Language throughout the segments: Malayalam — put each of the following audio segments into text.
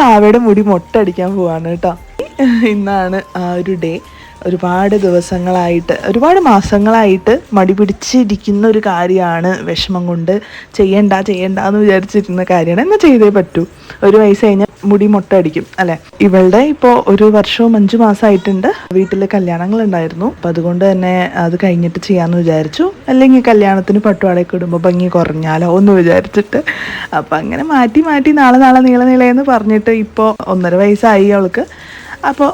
വാവയുടെ മുടി മൊട്ടടിക്കാൻ പോവാണ് കേട്ടോ. ഇന്നാണ് ആ ഒരു ഡേ. ഒരുപാട് ദിവസങ്ങളായിട്ട്, ഒരുപാട് മാസങ്ങളായിട്ട് മടി പിടിച്ചിരിക്കുന്ന ഒരു കാര്യമാണ്. വിഷമം കൊണ്ട് ചെയ്യണ്ട എന്ന് വിചാരിച്ചിരുന്ന കാര്യമാണ്. എന്നാൽ ചെയ്തേ പറ്റൂ. ഒരു വയസ്സ് കഴിഞ്ഞാൽ മുടി മൊട്ട അടിക്കും അല്ലേ. ഇവളുടെ ഇപ്പോൾ 1 വർഷവും 5 മാസമായിട്ടുണ്ട്. വീട്ടിൽ കല്യാണങ്ങളുണ്ടായിരുന്നു. അപ്പം അതുകൊണ്ട് തന്നെ അത് കഴിഞ്ഞിട്ട് ചെയ്യാമെന്ന് വിചാരിച്ചു. അല്ലെങ്കിൽ കല്യാണത്തിന് പട്ടുപാടയൊക്കെ ഇടുമ്പോൾ ഭംഗി കുറഞ്ഞാലോ എന്ന് വിചാരിച്ചിട്ട് അപ്പം അങ്ങനെ മാറ്റി നാളെ നീളേന്ന് പറഞ്ഞിട്ട് ഇപ്പോൾ 1.5 വയസ്സായി അവൾക്ക്. അപ്പോൾ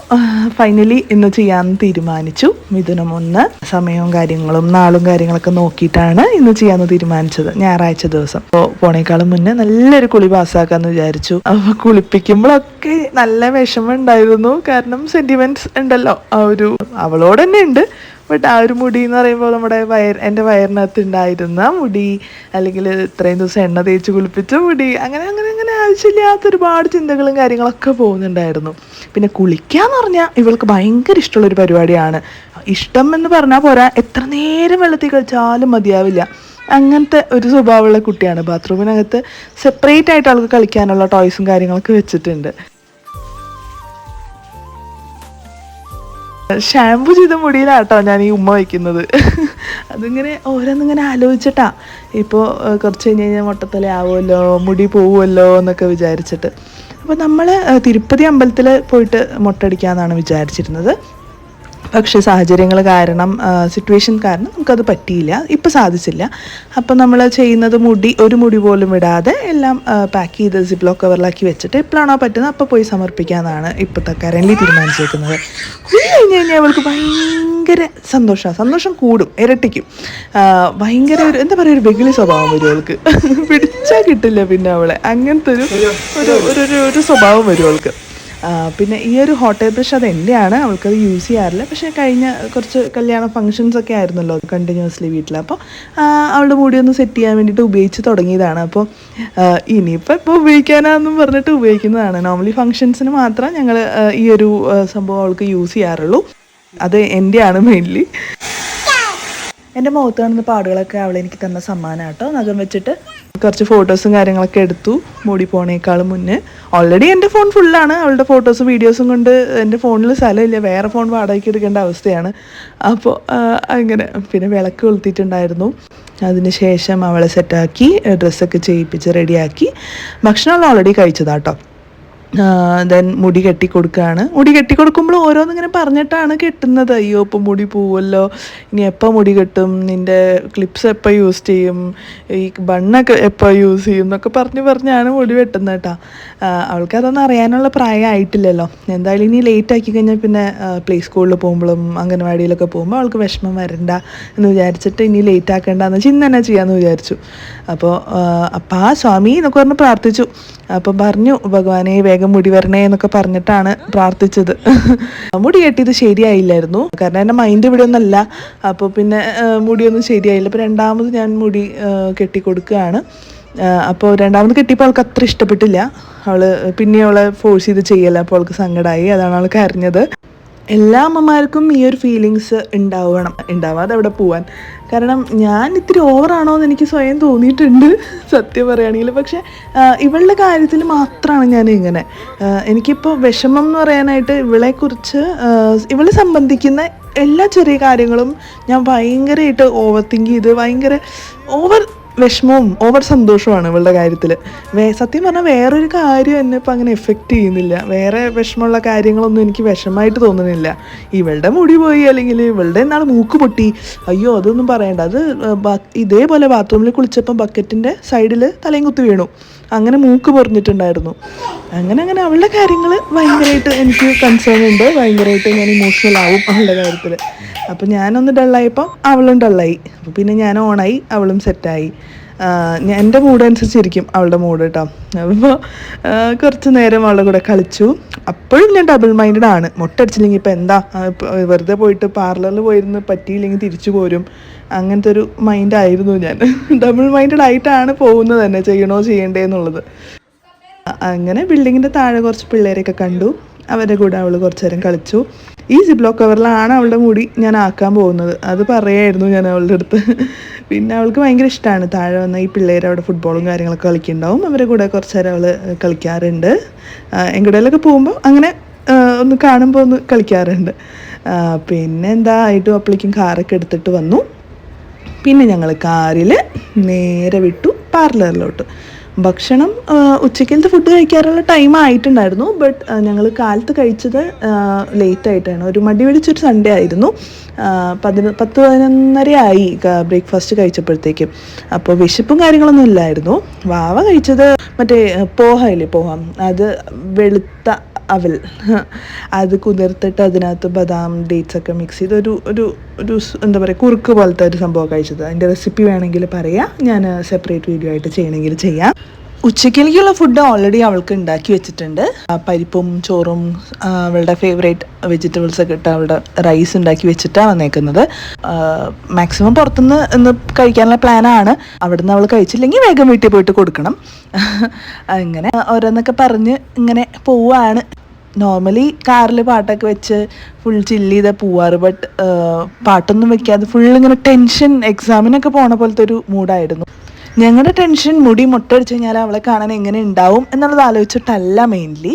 ഫൈനലി ഇന്ന് ചെയ്യാമെന്ന് തീരുമാനിച്ചു. മിഥുനം 1 സമയവും കാര്യങ്ങളും നാളും കാര്യങ്ങളൊക്കെ നോക്കിയിട്ടാണ് ഇന്ന് ചെയ്യാമെന്ന് തീരുമാനിച്ചത്. ഞായറാഴ്ച ദിവസം. അപ്പോൾ പോണേക്കാളും മുന്നേ നല്ലൊരു കുളി പാസ്സാക്കാമെന്ന് വിചാരിച്ചു. അപ്പോൾ കുളിപ്പിക്കുമ്പോഴൊക്കെ നല്ല വിഷമം ഉണ്ടായിരുന്നു. കാരണം സെൻറ്റിമെൻറ്റ്സ് ഉണ്ടല്ലോ. ആ ഒരു അവളോട് തന്നെ ഉണ്ട്. ബട്ട് ആ ഒരു മുടി എന്ന് പറയുമ്പോൾ നമ്മുടെ എൻ്റെ വയറിനകത്ത് ഉണ്ടായിരുന്ന മുടി, അല്ലെങ്കിൽ ഇത്രയും ദിവസം എണ്ണ തേച്ച് കുളിപ്പിച്ച മുടി, അങ്ങനെ ആവശ്യമില്ലാത്ത ഒരുപാട് ചിന്തകളും കാര്യങ്ങളൊക്കെ പോകുന്നുണ്ടായിരുന്നു. പിന്നെ കുളിക്കാന്ന് പറഞ്ഞാൽ ഇവൾക്ക് ഭയങ്കര ഇഷ്ടമുള്ളൊരു പരിപാടിയാണ്. ഇഷ്ടം എന്ന് പറഞ്ഞാൽ പോരാ, എത്ര നേരം വെള്ളത്തിൽ കളിച്ചാലും മതിയാവില്ല. അങ്ങനത്തെ ഒരു സ്വഭാവമുള്ള കുട്ടിയാണ്. ബാത്റൂമിനകത്ത് സെപ്പറേറ്റ് ആയിട്ട് അവൾക്ക് കളിക്കാനുള്ള ടോയ്സും കാര്യങ്ങളൊക്കെ വെച്ചിട്ടുണ്ട്. ഷാമ്പു ചെയ്ത മുടിയിലാട്ടോ ഞാൻ ഈ ഉമ്മ വയ്ക്കുന്നത്. അതിങ്ങനെ ഓരോന്നിങ്ങനെ ആലോചിച്ചിട്ടാ. ഇപ്പോൾ കുറച്ച് കഴിഞ്ഞ് മൊട്ടത്തല ആവുമല്ലോ, മുടി പോവുമല്ലോ എന്നൊക്കെ വിചാരിച്ചിട്ട്. അപ്പോൾ നമ്മൾ തിരുപ്പതി അമ്പലത്തിൽ പോയിട്ട് മൊട്ടടിക്കാമെന്നാണ് വിചാരിച്ചിരുന്നത്. പക്ഷേ സാഹചര്യങ്ങൾ കാരണം, സിറ്റുവേഷൻ കാരണം നമുക്കത് പറ്റിയില്ല. ഇപ്പം സാധിച്ചില്ല. അപ്പോൾ നമ്മൾ ചെയ്യുന്നത് ഒരു മുടി പോലും വിടാതെ എല്ലാം പാക്ക് ചെയ്ത് സിപ്ലോ കവറിലാക്കി വെച്ചിട്ട് എപ്പോഴാണോ പറ്റുന്നത് അപ്പോൾ പോയി സമർപ്പിക്കാമെന്നാണ് ഇപ്പോഴത്തെ കറൻലി തീരുമാനിച്ചേക്കുന്നത്. കുളി കഴിഞ്ഞ് കഴിഞ്ഞാൽ അവൾക്ക് ഭയങ്കര സന്തോഷം കൂടും, ഇരട്ടിക്കും. ഭയങ്കര ഒരു എന്താ പറയുക, ഒരു വെകിളി സ്വഭാവം വരും അവൾക്ക്. പിടിച്ചാൽ കിട്ടില്ല പിന്നെ അവളെ. അങ്ങനത്തെ ഒരു സ്വഭാവം വരും അവൾക്ക്. പിന്നെ ഈ ഒരു ഹോട്ട് എയർ ബ്രഷ് അത് എൻ്റെയാണ്. അവൾക്കത് യൂസ് ചെയ്യാറില്ല. പക്ഷേ കഴിഞ്ഞ കുറച്ച് കല്യാണ ഫങ്ഷൻസൊക്കെ ആയിരുന്നല്ലോ കണ്ടിന്യൂസ്ലി വീട്ടിൽ. അപ്പോൾ അവളുടെ മുടി ഒന്ന് സെറ്റ് ചെയ്യാൻ വേണ്ടിയിട്ട് ഉപയോഗിച്ച് തുടങ്ങിയതാണ്. അപ്പോൾ ഇപ്പോൾ ഉപയോഗിക്കാനാണെന്നും പറഞ്ഞിട്ട് ഉപയോഗിക്കുന്നതാണ്. നോർമലി ഫങ്ഷൻസിന് മാത്രം ഞങ്ങൾ ഈ ഒരു സംഭവം അവൾക്ക് യൂസ് ചെയ്യാറുള്ളൂ. അത് എൻ്റെയാണ് മെയിൻലി. എൻ്റെ മുഖത്ത് കാണുന്ന പാടുകളൊക്കെ അവളെനിക്ക് തന്ന സമ്മാനം കേട്ടോ. നഖം വെച്ചിട്ട് കുറച്ച് ഫോട്ടോസും കാര്യങ്ങളൊക്കെ എടുത്തു മുടി പോണേക്കാളും മുന്നേ. ഓൾറെഡി എൻ്റെ ഫോൺ ഫുള്ളാണ്. അവളുടെ ഫോട്ടോസും വീഡിയോസും കൊണ്ട് എൻ്റെ ഫോണിൽ സ്ഥലമില്ല. വേറെ ഫോൺ വാടകയ്ക്ക് എടുക്കേണ്ട അവസ്ഥയാണ്. അപ്പോൾ അങ്ങനെ പിന്നെ വിളക്ക് കൊളുത്തിയിട്ടുണ്ടായിരുന്നു. അതിന് ശേഷം അവളെ സെറ്റാക്കി ഡ്രസ്സൊക്കെ ചെയ്യിപ്പിച്ച് റെഡിയാക്കി. ഭക്ഷണം ഓൾറെഡി കഴിച്ചതാട്ടോ. ദെൻ മുടി കെട്ടിക്കൊടുക്കുകയാണ്. മുടി കെട്ടിക്കൊടുക്കുമ്പോൾ ഓരോന്നിങ്ങനെ പറഞ്ഞിട്ടാണ് കെട്ടുന്നത്. അയ്യോ ഇപ്പം മുടി പോവുമല്ലോ, ഇനി എപ്പോൾ മുടി കെട്ടും, നിൻ്റെ ക്ലിപ്സ് എപ്പോൾ യൂസ് ചെയ്യും, ഈ ബണ്ണൊക്കെ എപ്പോൾ യൂസ് ചെയ്യും എന്നൊക്കെ പറഞ്ഞാണ് മുടി വെട്ടുന്നത് കേട്ടോ. അവൾക്കതൊന്നും അറിയാനുള്ള പ്രായമായിട്ടില്ലല്ലോ. എന്തായാലും ഇനി ലേറ്റ് ആക്കി കഴിഞ്ഞാൽ പിന്നെ പ്ലേ സ്കൂളിൽ പോകുമ്പോഴും അംഗനവാടിയിലൊക്കെ പോകുമ്പോൾ അവൾക്ക് വിഷമം വരണ്ട എന്ന് വിചാരിച്ചിട്ട് ഇനി ലേറ്റ് ആക്കേണ്ടെന്ന് വെച്ച് ഇന്ന് തന്നെ ചെയ്യാമെന്ന് വിചാരിച്ചു. അപ്പോൾ അപ്പാ സ്വാമി എന്നൊക്കെ പറഞ്ഞ് പ്രാർത്ഥിച്ചു. അപ്പം പറഞ്ഞു, ഭഗവാനെ വേഗം മുടി വരണേ എന്നൊക്കെ പറഞ്ഞിട്ടാണ് പ്രാർത്ഥിച്ചത്. മുടി കെട്ടിയത് ശരിയായില്ലായിരുന്നു. കാരണം എൻ്റെ മൈൻഡ് ഇവിടെ ഒന്നല്ല. അപ്പോൾ പിന്നെ മുടിയൊന്നും ശരിയായില്ല. അപ്പോൾ രണ്ടാമത് ഞാൻ മുടി കെട്ടിക്കൊടുക്കുകയാണ്. അപ്പോൾ രണ്ടാമത് കെട്ടിയപ്പോൾ അവൾക്ക് അത്ര ഇഷ്ടപ്പെട്ടില്ല. പിന്നെ അവളെ ഫോഴ്സ് ചെയ്ത് ചെയ്യല്ല. അപ്പോൾ അവൾക്ക് സങ്കടമായി. അതാണ് അവൾ കരഞ്ഞത്. എല്ലാ അമ്മമാർക്കും ഈ ഒരു ഫീലിങ്സ് ഉണ്ടാവാതെ അവിടെ പോവാൻ. കാരണം ഞാൻ ഇത്തിരി ഓവറാണോ എന്ന് എനിക്ക് സ്വയം തോന്നിയിട്ടുണ്ട് സത്യം പറയുകയാണെങ്കിൽ. പക്ഷേ ഇവളുടെ കാര്യത്തിൽ മാത്രമാണ് ഞാൻ ഇങ്ങനെ. എനിക്കിപ്പോൾ വിഷമം എന്ന് പറയാനായിട്ട് ഇവളെ സംബന്ധിക്കുന്ന എല്ലാ ചെറിയ കാര്യങ്ങളും ഞാൻ ഭയങ്കരമായിട്ട് ഓവർ തിങ്ക് ചെയ്ത് ഭയങ്കര ഓവർ വിഷമവും ഓവർ സന്തോഷമാണ് ഇവളുടെ കാര്യത്തിൽ. സത്യം പറഞ്ഞാൽ വേറൊരു കാര്യം എന്നെ ഇപ്പം അങ്ങനെ എഫക്റ്റ് ചെയ്യുന്നില്ല. വേറെ വിഷമമുള്ള കാര്യങ്ങളൊന്നും എനിക്ക് വിഷമമായിട്ട് തോന്നുന്നില്ല. ഇവളുടെ മുടി പോയി, അല്ലെങ്കിൽ ഇവളുടെ നാളെ മൂക്ക് പൊട്ടി, അയ്യോ അതൊന്നും പറയണ്ട. അത് ഇതേപോലെ ബാത്റൂമിൽ കുളിച്ചപ്പം ബക്കറ്റിൻ്റെ സൈഡിൽ തലയും കുത്തി വീണു. അങ്ങനെ മൂക്ക് പൊറിഞ്ഞിട്ടുണ്ടായിരുന്നു. അങ്ങനെ അവളുടെ കാര്യങ്ങൾ ഭയങ്കരമായിട്ട് എനിക്ക് കൺസേൺ ഉണ്ട്. ഭയങ്കരമായിട്ട് ഞാൻ ഇമോഷണൽ ആവും അവളുടെ കാര്യത്തിൽ. അപ്പോൾ ഞാനൊന്ന് ഡള്ളായപ്പോൾ അവളും ഡള്ളായി. അപ്പോൾ പിന്നെ ഞാൻ ഓണായി, അവളും സെറ്റായി. എൻ്റെ മൂഡ് അനുസരിച്ചിരിക്കും അവളുടെ മൂഡ് കേട്ടോ. അപ്പോൾ കുറച്ച് നേരം അവളുടെ കൂടെ കളിച്ചു. അപ്പോഴും ഞാൻ ഡബിൾ മൈൻഡഡ് ആണ്. മൊട്ടടിച്ചില്ലെങ്കിൽ ഇപ്പോൾ എന്താ, വെറുതെ പോയിട്ട് പാർലറിൽ പോയിരുന്ന് പറ്റിയില്ലെങ്കിൽ തിരിച്ചു പോരും, അങ്ങനത്തെ ഒരു മൈൻഡായിരുന്നു ഞാൻ. ഡബിൾ മൈൻഡഡ് ആയിട്ടാണ് പോകുന്നത് തന്നെ, ചെയ്യണോ ചെയ്യണ്ടേ എന്നുള്ളത്. അങ്ങനെ ബിൽഡിങ്ങിൻ്റെ താഴെ കുറച്ച് പിള്ളേരെയൊക്കെ കണ്ടു. അവരുടെ കൂടെ അവൾ കുറച്ച് നേരം കളിച്ചു. ഈ സിപ്ലോ കവറിലാണ് അവളുടെ മുടി ഞാൻ ആക്കാൻ പോകുന്നത്. അത് പറയായിരുന്നു ഞാൻ അവളുടെ അടുത്ത്. പിന്നെ അവൾക്ക് ഭയങ്കര ഇഷ്ടമാണ് താഴെ വന്ന ഈ പിള്ളേർ അവിടെ ഫുട്ബോളും കാര്യങ്ങളൊക്കെ കളിക്കുന്നുണ്ടാവും. അവരുടെ കൂടെ കുറച്ച് നേരം അവൾ കളിക്കാറുണ്ട്. എങ്ങോട്ടേലൊക്കെ പോകുമ്പോൾ അങ്ങനെ ഒന്ന് കാണുമ്പോൾ ഒന്ന് കളിക്കാറുണ്ട്. പിന്നെ എന്താ ആയിട്ടും അപ്പോഴേക്കും കാറൊക്കെ എടുത്തിട്ട് വന്നു. പിന്നെ ഞങ്ങൾ കാറിൽ നേരെ വിട്ടു പാർലറിലോട്ട്. ഭക്ഷണം ഉച്ചക്കലത്തെ ഫുഡ് കഴിക്കാറുള്ള ടൈം ആയിട്ടുണ്ടായിരുന്നു. ബട്ട് ഞങ്ങൾ കാലത്ത് കഴിച്ചത് ലേറ്റായിട്ടാണ്. ഒരു മടി പിടിച്ചൊരു സൺഡേ ആയിരുന്നു. 10-11:30 ആയി ബ്രേക്ക്ഫാസ്റ്റ് കഴിച്ചപ്പോഴത്തേക്കും. അപ്പോൾ വിശപ്പും കാര്യങ്ങളൊന്നും ഇല്ലായിരുന്നു. വാവ കഴിച്ചത് മറ്റേ പോഹ ഇല്ലേ, പോഹ, അത് വെളുത്ത അവൽ, അത് കുതിർത്തിട്ട് അതിനകത്ത് ബദാം ഡേറ്റ്സ് ഒക്കെ മിക്സ് ചെയ്ത് ഒരു എന്താ പറയുക, കുറുക്ക് പോലത്തെ ഒരു സംഭവം കഴിച്ചത്. അതിൻ്റെ റെസിപ്പി വേണമെങ്കിൽ പറയാം, ഞാൻ സെപ്പറേറ്റ് വീഡിയോ ആയിട്ട് ചെയ്യണമെങ്കിൽ ചെയ്യാം. ഉച്ചയ്ക്കിലേക്കുള്ള ഫുഡ് ഓൾറെഡി അവൾക്ക് ഉണ്ടാക്കി വെച്ചിട്ടുണ്ട്. പരിപ്പും ചോറും അവളുടെ ഫേവറേറ്റ് വെജിറ്റബിൾസ് ഒക്കെ ഇട്ട് അവളുടെ റൈസ് ഉണ്ടാക്കി വെച്ചിട്ടാണ് വന്നേക്കുന്നത്. മാക്സിമം പുറത്തുനിന്ന് ഇന്ന് കഴിക്കാനുള്ള പ്ലാനാണ്. അവിടുന്ന് അവൾ കഴിച്ചില്ലെങ്കിൽ വേഗം വീട്ടിൽ പോയിട്ട് കൊടുക്കണം. അങ്ങനെ ഓരോന്നൊക്കെ പറഞ്ഞ് ഇങ്ങനെ പോവാണ്. നോർമലി കാറിൽ പാട്ടൊക്കെ വെച്ച് ഫുൾ ചില്ല് ചെയ്താൽ പോവാറ്. ബട്ട് പാട്ടൊന്നും വെക്കാതെ ഫുൾ ഇങ്ങനെ ടെൻഷൻ, എക്സാമിനൊക്കെ പോണ പോലത്തെ ഒരു മൂഡായിരുന്നു. ഞങ്ങളുടെ ടെൻഷൻ മുടി മുട്ടടിച്ച് കഴിഞ്ഞാൽ അവളെ കാണാൻ എങ്ങനെ ഉണ്ടാവും എന്നുള്ളത് ആലോചിച്ചിട്ടല്ല. മെയിൻലി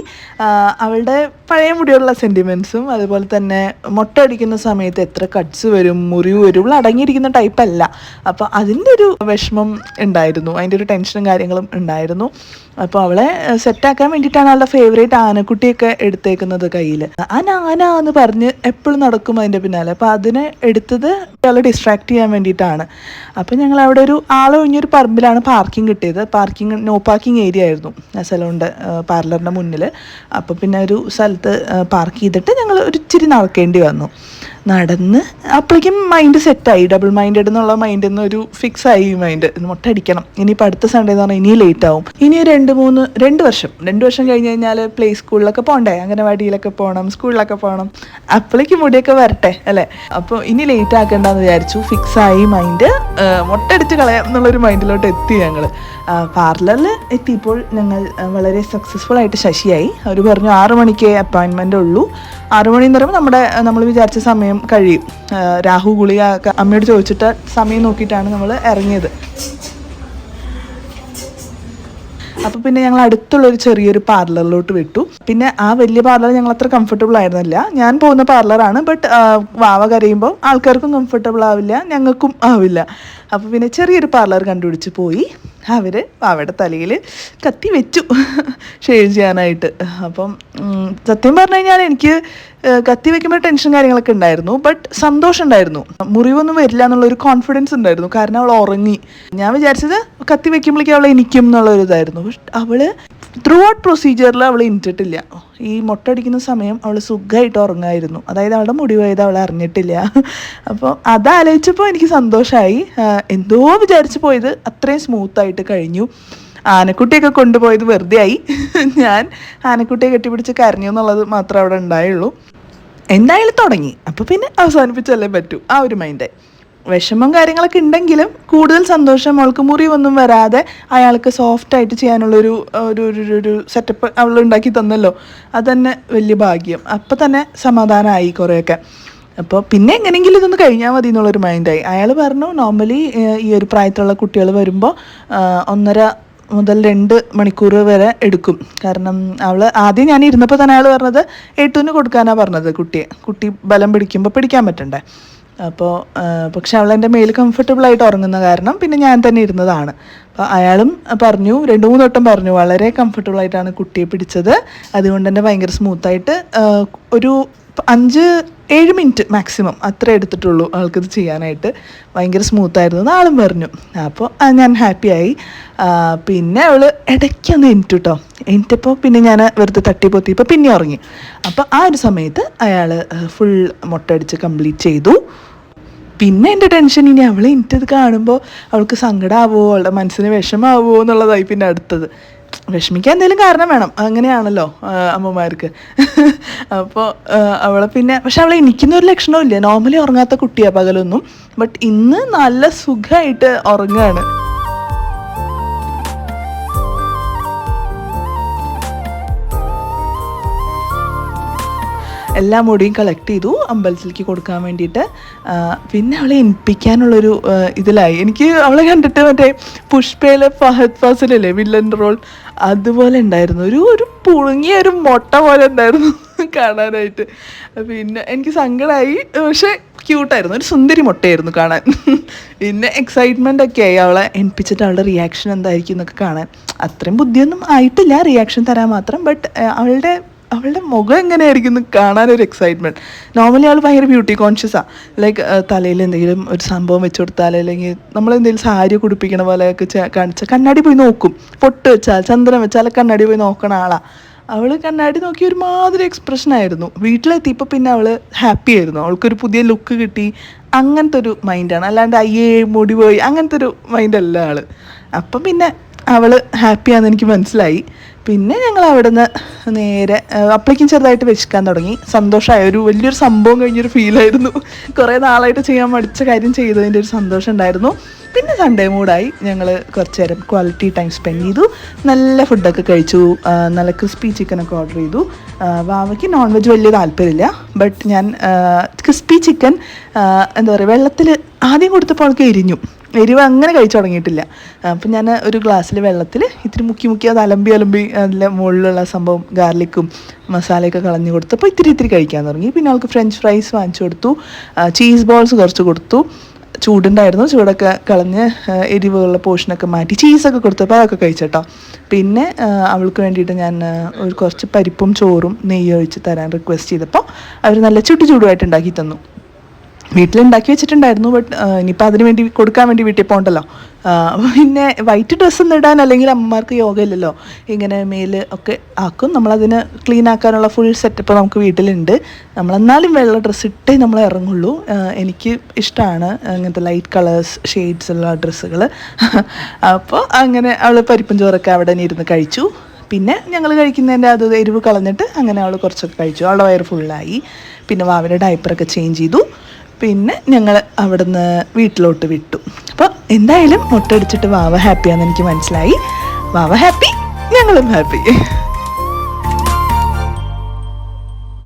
അവളുടെ പഴയ മുടിയുള്ള സെൻറ്റിമെൻറ്റ്സും അതുപോലെ തന്നെ മുട്ടടിക്കുന്ന സമയത്ത് എത്ര കട്ട്സ് വരും, മുറിവ് വരും, ഇവൾ അടങ്ങിയിരിക്കുന്ന ടൈപ്പല്ല. അപ്പോൾ അതിൻ്റെ ഒരു വിഷമം ഉണ്ടായിരുന്നു, അതിൻ്റെ ഒരു ടെൻഷനും കാര്യങ്ങളും ഉണ്ടായിരുന്നു. അപ്പോൾ അവളെ സെറ്റാക്കാൻ വേണ്ടിയിട്ടാണ് അവളുടെ ഫേവറേറ്റ് ആനക്കുട്ടിയൊക്കെ എടുത്തേക്കുന്നത് കയ്യിൽ. ആന എന്ന് പറഞ്ഞ് എപ്പോഴും നടക്കും അതിൻ്റെ പിന്നാലെ. അപ്പോൾ അതിനെ എടുത്തത് അവളെ ഡിസ്ട്രാക്ട് ചെയ്യാൻ വേണ്ടിയിട്ടാണ്. അപ്പോൾ ഞങ്ങൾ അവിടെ ഒരു ആളൊഴിഞ്ഞൊരു പറമ്പിലാണ് പാർക്കിംഗ് കിട്ടിയത്. നോ പാർക്കിംഗ് ഏരിയ ആയിരുന്നു ആ സലൂണിൻ്റെ പാർലറിൻ്റെ മുന്നിൽ. അപ്പോൾ പിന്നെ ഒരു സ്ഥലത്ത് പാർക്ക് ചെയ്തിട്ട് ഞങ്ങൾ ഒരു ഇച്ചിരി നടക്കേണ്ടി വന്നു. നടന്ന് അപ്പോഴേക്കും മൈൻഡ് സെറ്റായി. ഡബിൾ മൈൻഡഡ് എന്നുള്ള മൈൻഡിൽ നിന്ന് ഒരു ഫിക്സ് ആയി മൈൻഡ്. മുട്ടടിക്കണം. ഇനിയിപ്പോൾ അടുത്ത സൺഡേ എന്ന് പറഞ്ഞാൽ ഇനി ലേറ്റ് ആവും. ഇനി 2 വർഷം കഴിഞ്ഞ് കഴിഞ്ഞാൽ പ്ലേ സ്കൂളിലൊക്കെ പോകണ്ടേ, അംഗനവാടിയിലൊക്കെ പോകണം, സ്കൂളിലൊക്കെ പോകണം. അപ്പോഴേക്കും മുടിയൊക്കെ വരട്ടെ അല്ലേ. അപ്പോൾ ഇനി ലേറ്റ് ആക്കേണ്ടെന്ന് വിചാരിച്ചു. ഫിക്സായി മൈൻഡ്. മുട്ടടിച്ച് കളയാം എന്നുള്ളൊരു മൈൻഡിലോട്ട് എത്തി ഞങ്ങൾ. പാർലറിൽ എത്തിയപ്പോൾ ഞങ്ങൾ വളരെ സക്സസ്ഫുൾ ആയിട്ട് ശശിയായി. അവർ പറഞ്ഞു 6 മണിക്ക് അപ്പോയിൻമെൻ്റ് ഉള്ളൂ. 6 മണി എന്ന് പറയുമ്പോൾ നമ്മൾ വിചാരിച്ച സമയം കഴിയും. രാഹു ഗുളിക അമ്മയോട് ചോദിച്ചിട്ട് സമയം നോക്കിയിട്ടാണ് നമ്മൾ ഇറങ്ങിയത്. അപ്പോൾ പിന്നെ ഞങ്ങൾ അടുത്തുള്ളൊരു ചെറിയൊരു പാർലറിലോട്ട് വിട്ടു. പിന്നെ ആ വലിയ പാർലർ ഞങ്ങൾ അത്ര കംഫർട്ടബിൾ ആയിരുന്നില്ല. ഞാൻ പോകുന്ന പാർലറാണ്, ബട്ട് വാവ കരയുമ്പോൾ ആൾക്കാർക്കും കംഫർട്ടബിൾ ആവില്ല, ഞങ്ങൾക്കും ആവില്ല. അപ്പോൾ പിന്നെ ചെറിയൊരു പാർലർ കണ്ടുപിടിച്ച് പോയി. അവർ വാവയുടെ തലയിൽ കത്തി വെച്ചു ഷേവ് ചെയ്യാനായിട്ട്. അപ്പം സത്യം പറഞ്ഞു കഴിഞ്ഞാൽ എനിക്ക് കത്തി വെക്കുമ്പോൾ ടെൻഷൻ കാര്യങ്ങളൊക്കെ ഉണ്ടായിരുന്നു. ബട്ട് സന്തോഷം ഉണ്ടായിരുന്നു. മുറിവൊന്നും വരില്ല എന്നുള്ളൊരു കോൺഫിഡൻസ് ഉണ്ടായിരുന്നു. കാരണം അവൾ ഉറങ്ങി. ഞാൻ വിചാരിച്ചത് കത്തി വെക്കുമ്പോഴേക്കും അവളെ എനിക്കും എന്നുള്ളൊരു ഇതായിരുന്നു. പക്ഷെ അവൾ ത്രൂ ഔട്ട് പ്രൊസീജിയറിൽ അവൾ എനിച്ചിട്ടില്ല. ഈ മുട്ടടിക്കുന്ന സമയം അവൾ സുഖമായിട്ട് ഉറങ്ങായിരുന്നു. അതായത് അവളുടെ മുടി പോയത് അവൾ അറിഞ്ഞിട്ടില്ല. അപ്പോൾ അതാലോചിച്ചപ്പോൾ എനിക്ക് സന്തോഷമായി. എന്തോ വിചാരിച്ച് പോയത് അത്രയും സ്മൂത്തായിട്ട് കഴിഞ്ഞു. ആനക്കുട്ടിയൊക്കെ കൊണ്ടുപോയത് വെറുതെ ആയി. ഞാൻ ആനക്കുട്ടിയെ കെട്ടിപ്പിടിച്ച് കരഞ്ഞു എന്നുള്ളത് മാത്രമേ അവിടെ ഉണ്ടായുള്ളൂ. എന്തായാലും തുടങ്ങി, അപ്പോൾ പിന്നെ അവസാനിപ്പിച്ചല്ലേ പറ്റൂ. ആ ഒരു മൈൻഡായി. വിഷമം കാര്യങ്ങളൊക്കെ ഉണ്ടെങ്കിലും കൂടുതൽ സന്തോഷം അവൾക്ക് മുറിവൊന്നും വരാതെ അയാൾക്ക് സോഫ്റ്റായിട്ട് ചെയ്യാനുള്ളൊരു ഒരു സെറ്റപ്പ് അവൾ ഉണ്ടാക്കി തന്നല്ലോ. അതുതന്നെ വലിയ ഭാഗ്യം. അപ്പോൾ തന്നെ സമാധാനമായി കുറേയൊക്കെ. അപ്പോൾ പിന്നെ എങ്ങനെയെങ്കിലും ഇതൊന്ന് കഴിഞ്ഞാൽ മതി എന്നുള്ളൊരു മൈൻഡായി. അയാൾ പറഞ്ഞു നോർമലി ഈ ഒരു പ്രായത്തിലുള്ള കുട്ടികൾ വരുമ്പോൾ 1.5 മുതൽ 2 മണിക്കൂർ വരെ എടുക്കും. കാരണം അവൾ ആദ്യം ഞാൻ ഇരുന്നപ്പോൾ തന്നെ അയാൾ പറഞ്ഞത് 8 കൊടുക്കാനാണ് പറഞ്ഞത്. കുട്ടി ബലം പിടിക്കുമ്പോൾ പിടിക്കാൻ പറ്റണ്ടേ. അപ്പോൾ പക്ഷെ അവളെൻ്റെ മേൽ കംഫർട്ടബിളായിട്ട് ഉറങ്ങുന്ന കാരണം പിന്നെ ഞാൻ തന്നെ ഇരുന്നതാണ്. അപ്പോൾ അയാളും പറഞ്ഞു, 2-3 വട്ടം പറഞ്ഞു വളരെ കംഫർട്ടബിളായിട്ടാണ് കുട്ടിയെ പിടിച്ചത്. അതുകൊണ്ട് തന്നെ ഭയങ്കര സ്മൂത്തായിട്ട് ഒരു 5-7 മിനിറ്റ് മാക്സിമം അത്ര എടുത്തിട്ടുള്ളൂ ആൾക്കിത് ചെയ്യാനായിട്ട്. ഭയങ്കര സ്മൂത്തായിരുന്നു എന്ന് ആളും പറഞ്ഞു. അപ്പോൾ ഞാൻ ഹാപ്പിയായി. പിന്നെ അവൾ ഇടയ്ക്കൊന്ന് എണീറ്റു. എണീറ്റപ്പോൾ പിന്നെ ഞാൻ വെറുതെ തട്ടിപ്പൊത്തിയപ്പോൾ പിന്നെ ഉറങ്ങി. അപ്പോൾ ആ ഒരു സമയത്ത് അയാൾ ഫുൾ മുട്ടടിച്ച് കംപ്ലീറ്റ് ചെയ്തു. പിന്നെ എൻ്റെ ടെൻഷൻ ഇനി അവളെ എനിക്കത് കാണുമ്പോൾ അവൾക്ക് സങ്കടമാവോ, അവളുടെ മനസ്സിന് വിഷമാവോ എന്നുള്ളതായി പിന്നെ അടുത്തത്. വിഷമിക്കാൻ എന്തെങ്കിലും കാരണം വേണം, അങ്ങനെയാണല്ലോ അമ്മമാർക്ക്. അപ്പോൾ അവളെ പിന്നെ പക്ഷെ അവളെ എനിക്കുന്നൊരു ലക്ഷണവും ഇല്ല. നോർമലി ഉറങ്ങാത്ത കുട്ടിയാണ് പകലൊന്നും. ബട്ട് ഇന്ന് നല്ല സുഖമായിട്ട് ഉറങ്ങുകയാണ്. എല്ലാ മുടിയും കളക്ട് ചെയ്തു അമ്പലത്തിലേക്ക് കൊടുക്കാൻ വേണ്ടിയിട്ട്. പിന്നെ അവളെ എനിപ്പിക്കാനുള്ളൊരു ഇതിലായി. എനിക്ക് അവളെ കണ്ടിട്ട് മറ്റേ പുഷ്പയിലെ ഫഹദ് ഫാസിലല്ലേ വില്ലൻ റോൾ, അതുപോലെ ഉണ്ടായിരുന്നു. ഒരു പുഴുങ്ങിയ ഒരു മുട്ട പോലെ ഉണ്ടായിരുന്നു കാണാനായിട്ട്. പിന്നെ എനിക്ക് സങ്കടമായി, പക്ഷേ ക്യൂട്ടായിരുന്നു, ഒരു സുന്ദരി മുട്ടയായിരുന്നു കാണാൻ. പിന്നെ എക്സൈറ്റ്മെൻ്റ് ഒക്കെ ആയി അവളെ എണിപ്പിച്ചിട്ട് അവളുടെ റിയാക്ഷൻ എന്തായിരിക്കും എന്നൊക്കെ കാണാൻ. അത്രയും ബുദ്ധിയൊന്നും ആയിട്ടില്ല റിയാക്ഷൻ തരാൻ മാത്രം, ബട്ട് അവളുടെ മുഖം എങ്ങനെയായിരിക്കും എന്ന് കാണാനൊരു എക്സൈറ്റ്മെൻറ്റ്. നോർമലി അവൾ ഭയങ്കര ബ്യൂട്ടി കോൺഷ്യസാണ്. ലൈക്ക് തലയിൽ എന്തെങ്കിലും ഒരു സംഭവം വെച്ച് കൊടുത്താൽ, അല്ലെങ്കിൽ നമ്മളെന്തെങ്കിലും സാരി കുടിപ്പിക്കണ പോലെയൊക്കെ കാണിച്ചാൽ കണ്ണാടി പോയി നോക്കും. പൊട്ട് വെച്ചാൽ ചന്ദ്രൻ വെച്ചാൽ കണ്ണാടി പോയി നോക്കണ ആളാണ് അവൾ. കണ്ണാടി നോക്കി ഒരുമാതിരി എക്സ്പ്രഷനായിരുന്നു. വീട്ടിലെത്തിയപ്പോൾ പിന്നെ അവൾ ഹാപ്പി ആയിരുന്നു, അവൾക്കൊരു പുതിയ ലുക്ക് കിട്ടി, അങ്ങനത്തെ ഒരു മൈൻഡാണ്. അല്ലാണ്ട് അയ്യേ മുടി പോയി അങ്ങനത്തെ ഒരു മൈൻഡല്ല ആൾ. അപ്പം പിന്നെ അവൾ ഹാപ്പിയാണെന്ന് എനിക്ക് മനസ്സിലായി. പിന്നെ ഞങ്ങൾ അവിടെ നിന്ന് നേരെ അപ്പോഴേക്കും ചെറുതായിട്ട് വിശക്കാൻ തുടങ്ങി. സന്തോഷമായ ഒരു വലിയൊരു സംഭവം കഴിഞ്ഞൊരു ഫീലായിരുന്നു. കുറേ നാളായിട്ട് ചെയ്യാൻ മടിച്ച കാര്യം ചെയ്തതിൻ്റെ ഒരു സന്തോഷം ഉണ്ടായിരുന്നു. പിന്നെ സൺഡേ മൂഡായി. ഞങ്ങൾ കുറച്ച് നേരം ക്വാളിറ്റി ടൈം സ്പെൻഡ് ചെയ്തു, നല്ല ഫുഡൊക്കെ കഴിച്ചു. നല്ല ക്രിസ്പി ചിക്കനൊക്കെ ഓർഡർ ചെയ്തു. വാവയ്ക്ക് നോൺ വെജ് വലിയ താല്പര്യമില്ല, ബട്ട് ഞാൻ ക്രിസ്പി ചിക്കൻ എന്താ പറയുക വെള്ളത്തിൽ ആദ്യം കൊടുത്തപ്പോൾ അവൾക്ക് എരിവ് അങ്ങനെ കഴിച്ചു തുടങ്ങിയിട്ടില്ല. അപ്പം ഞാൻ ഒരു ഗ്ലാസ്സിൽ വെള്ളത്തിൽ ഇത്തിരി മുക്കി അത് അലമ്പി അതിൻ്റെ മുകളിലുള്ള സംഭവം ഗാർലിക്കും മസാലയൊക്കെ കളഞ്ഞു കൊടുത്തപ്പോൾ ഇത്തിരി കഴിക്കാൻ തുടങ്ങി. പിന്നെ അവൾക്ക് ഫ്രഞ്ച് ഫ്രൈസ് വാങ്ങിച്ചു കൊടുത്തു, ചീസ് ബോൾസ് കുറച്ച് കൊടുത്തു. ചൂടുണ്ടായിരുന്നു, ചൂടൊക്കെ കളഞ്ഞ് എരിവുള്ള പോർഷനൊക്കെ മാറ്റി ചീസൊക്കെ കൊടുത്തപ്പോൾ അതൊക്കെ കഴിച്ചേട്ടോ. പിന്നെ അവൾക്ക് വേണ്ടിയിട്ട് ഞാൻ കുറച്ച് പരിപ്പും ചോറും നെയ്യ് ഒഴിച്ച് തരാൻ റിക്വസ്റ്റ് ചെയ്തപ്പോൾ അവർ നല്ല ചുടുചൂടുമായിട്ട് ഉണ്ടാക്കി തന്നു. വീട്ടിലുണ്ടാക്കി വെച്ചിട്ടുണ്ടായിരുന്നു, ബട്ട് ഇനിയിപ്പോൾ അതിന് വേണ്ടി കൊടുക്കാൻ വേണ്ടി വീട്ടിൽ പോകണ്ടല്ലോ. പിന്നെ വൈറ്റ് ഡ്രസ്സൊന്നും ഇടാൻ, അല്ലെങ്കിൽ അമ്മമാർക്ക് യോഗ ഇല്ലല്ലോ, ഇങ്ങനെ മേല് ഒക്കെ ആക്കും. നമ്മളതിന് ക്ലീൻ ആക്കാനുള്ള ഫുൾ സെറ്റപ്പ് നമുക്ക് വീട്ടിലുണ്ട്. നമ്മളെന്നാലും വെള്ള ഡ്രസ്സ് ഇട്ടേ നമ്മൾ ഇറങ്ങുള്ളൂ. എനിക്ക് ഇഷ്ടമാണ് അങ്ങനത്തെ ലൈറ്റ് കളേഴ്സ് ഷെയ്ഡ്സ് ഉള്ള ഡ്രസ്സുകൾ. അപ്പോൾ അങ്ങനെ അവൾ പരിപ്പും ചോറൊക്കെ അവിടെ നിന്ന് ഇരുന്ന് കഴിച്ചു. പിന്നെ ഞങ്ങൾ കഴിക്കുന്നതിൻ്റെ അത് എരിവ് കളഞ്ഞിട്ട് അങ്ങനെ അവൾ കുറച്ചൊക്കെ കഴിച്ചു. അവളുടെ വയറ് ഫുള്ളായി. പിന്നെ വാവയുടെ ഡയപ്പറൊക്കെ ചേഞ്ച് ചെയ്തു. പിന്നെ ഞങ്ങൾ അവിടുന്ന് വീട്ടിലോട്ട് വിട്ടു. അപ്പോൾ എന്തായാലും മുട്ടടിച്ചിട്ട് വാവ ഹാപ്പിയാണെന്ന് എനിക്ക് മനസ്സിലായി. വാവ ഹാപ്പി, ഞങ്ങളും ഹാപ്പി.